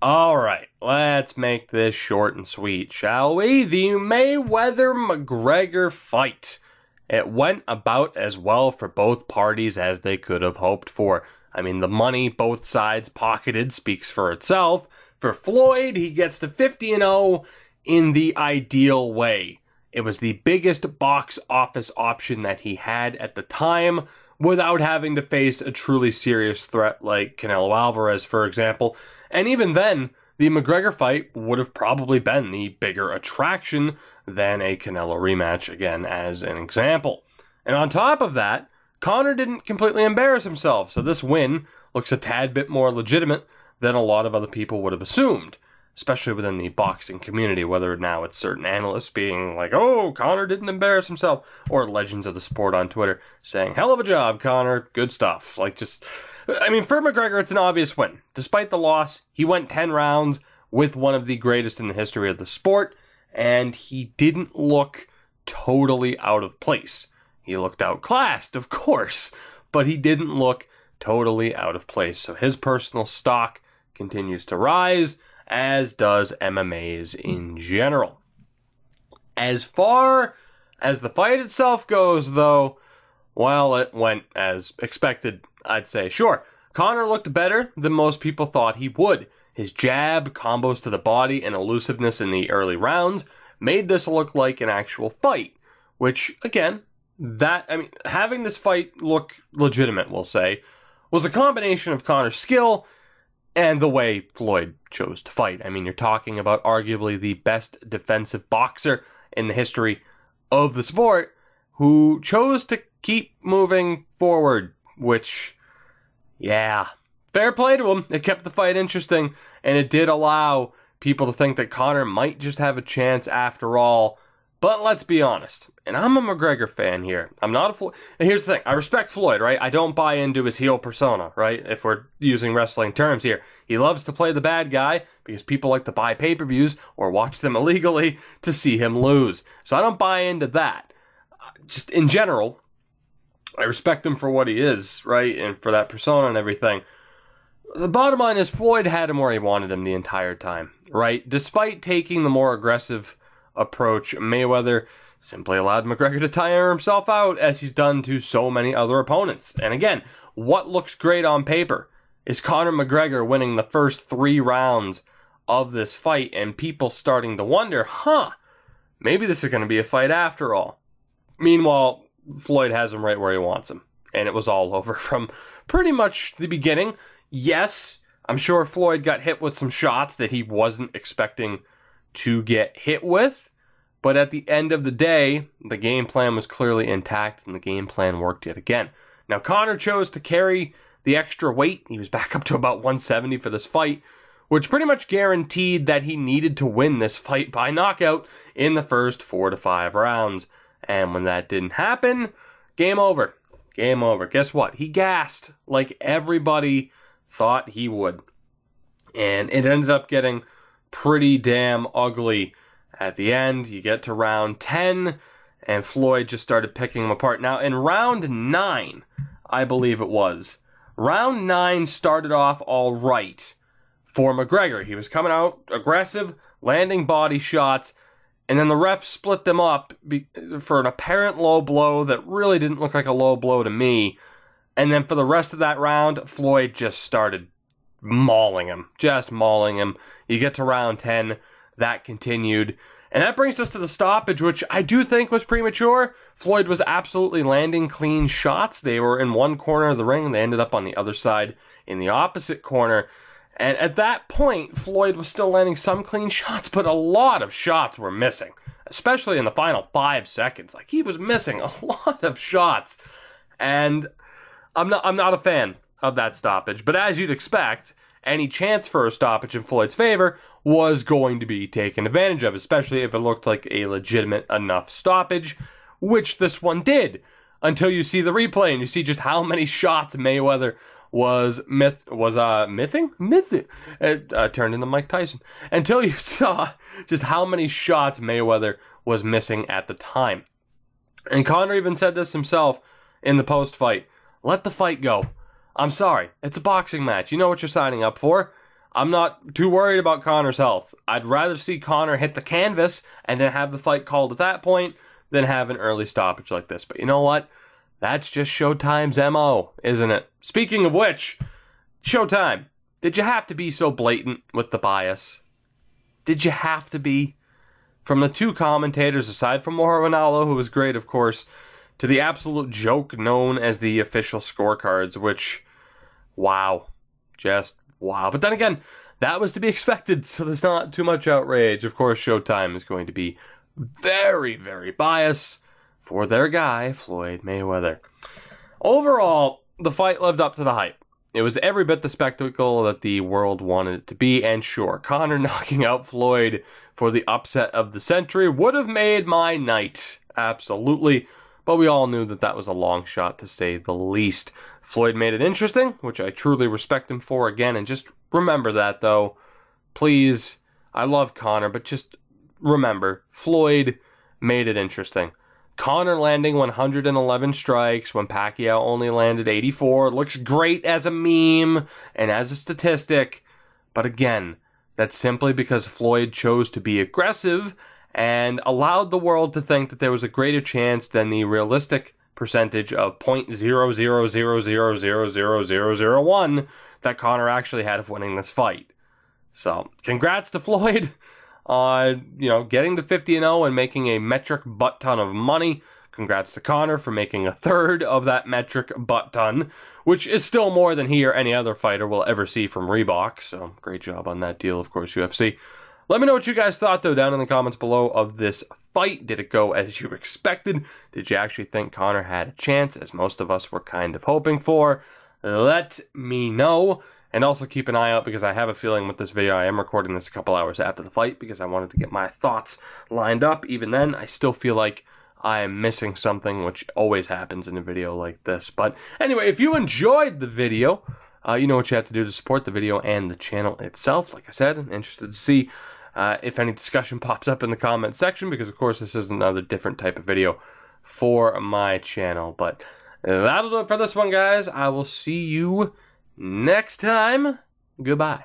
Alright, let's make this short and sweet, shall we? The Mayweather-McGregor fight. It went about as well for both parties as they could have hoped for. I mean, the money both sides pocketed speaks for itself. For Floyd, he gets to 50-0 in the ideal way. It was the biggest box office option that he had at the time without having to face a truly serious threat like Canelo Alvarez, for example. And even then, the McGregor fight would have probably been the bigger attraction than a Canelo rematch, again, as an example. And on top of that, Conor didn't completely embarrass himself, so this win looks a tad bit more legitimate than a lot of other people would have assumed, especially within the boxing community, whether now it's certain analysts being like, oh, Conor didn't embarrass himself, or legends of the sport on Twitter saying, hell of a job, Conor, good stuff. For McGregor, it's an obvious win. Despite the loss, he went 10 rounds with one of the greatest in the history of the sport, and he didn't look totally out of place. He looked outclassed, of course, but he didn't look totally out of place. So his personal stock continues to rise, as does MMA's in general. As far as the fight itself goes, though, well, it went as expected, I'd say. Sure, Conor looked better than most people thought he would. His jab, combos to the body, and elusiveness in the early rounds made this look like an actual fight, which, again, having this fight look legitimate, we'll say, was a combination of Conor's skill and the way Floyd chose to fight. I mean, you're talking about arguably the best defensive boxer in the history of the sport who chose to keep moving forward, which, yeah, fair play to him. It kept the fight interesting, and it did allow people to think that Conor might just have a chance after all. But let's be honest, and I'm a McGregor fan here. I'm not a Floyd. Here's the thing. I respect Floyd, right? I don't buy into his heel persona, right? If we're using wrestling terms here. He loves to play the bad guy because people like to buy pay-per-views or watch them illegally to see him lose. So I don't buy into that. Just in general, I respect him for what he is, right? And for that persona and everything. The bottom line is Floyd had him where he wanted him the entire time, right? Despite taking the more aggressive approach, Mayweather simply allowed McGregor to tire himself out as he's done to so many other opponents. And again, what looks great on paper is Conor McGregor winning the first 3 rounds of this fight and people starting to wonder, maybe this is going to be a fight after all. Meanwhile, Floyd has him right where he wants him. And it was all over from pretty much the beginning. Yes, I'm sure Floyd got hit with some shots that he wasn't expecting to get hit with, but at the end of the day, the game plan was clearly intact, and the game plan worked yet again. Now, Conor chose to carry the extra weight. He was back up to about 170 for this fight, which pretty much guaranteed that he needed to win this fight by knockout in the first 4 to 5 rounds. And when that didn't happen, game over. Game over. Guess what? He gassed like everybody thought he would. And it ended up getting pretty damn ugly at the end. You get to round 10, and Floyd just started picking him apart. Now, in round 9, I believe it was, round 9 started off all right for McGregor. He was coming out aggressive, landing body shots, and then the ref split them up for an apparent low blow that really didn't look like a low blow to me. And then for the rest of that round, Floyd just started mauling him. Just mauling him. You get to round 10, that continued. And that brings us to the stoppage, which I do think was premature. Floyd was absolutely landing clean shots. They were in one corner of the ring, and they ended up on the other side in the opposite corner. And at that point, Floyd was still landing some clean shots, but a lot of shots were missing, especially in the final 5 seconds. Like, he was missing a lot of shots. And I'm not a fan of that stoppage, but as you'd expect, any chance for a stoppage in Floyd's favor was going to be taken advantage of, especially if it looked like a legitimate enough stoppage, which this one did, until you see the replay and you see just how many shots Mayweather was missing. It turned into Mike Tyson. Until you saw just how many shots Mayweather was missing at the time. And Conor even said this himself in the post-fight. Let the fight go. I'm sorry. It's a boxing match. You know what you're signing up for. I'm not too worried about Conor's health. I'd rather see Conor hit the canvas and then have the fight called at that point than have an early stoppage like this. But you know what? That's just Showtime's MO, isn't it? Speaking of which, Showtime, did you have to be so blatant with the bias? Did you have to be? From the two commentators, aside from Mauro Ranallo, who was great, of course, to the absolute joke known as the official scorecards, which, wow. Just wow. But then again, that was to be expected, so there's not too much outrage. Of course, Showtime is going to be very, very biased for their guy, Floyd Mayweather. Overall, the fight lived up to the hype. It was every bit the spectacle that the world wanted it to be, and sure, Conor knocking out Floyd for the upset of the century would have made my night. Absolutely. But we all knew that that was a long shot, to say the least. Floyd made it interesting, which I truly respect him for again, and just remember that, though. Please, I love Conor, but just remember, Floyd made it interesting. Conor landing 111 strikes when Pacquiao only landed 84 looks great as a meme and as a statistic, but again, that's simply because Floyd chose to be aggressive and allowed the world to think that there was a greater chance than the realistic percentage of 0.000000001 that Conor actually had of winning this fight. So, congrats to Floyd on, getting to 50-0 and making a metric butt ton of money. Congrats to Conor for making a third of that metric butt ton, which is still more than he or any other fighter will ever see from Reebok. So, great job on that deal, of course, UFC. Let me know what you guys thought, though, down in the comments below of this fight. Did it go as you expected? Did you actually think Conor had a chance, as most of us were kind of hoping for? Let me know. And also keep an eye out, because I have a feeling with this video, I am recording this a couple hours after the fight, because I wanted to get my thoughts lined up. Even then, I still feel like I am missing something, which always happens in a video like this. But anyway, if you enjoyed the video, you know what you have to do to support the video and the channel itself. Like I said, I'm interested to see if any discussion pops up in the comment section, because of course this is another different type of video for my channel. But that'll do it for this one, guys. I will see you next time. Goodbye.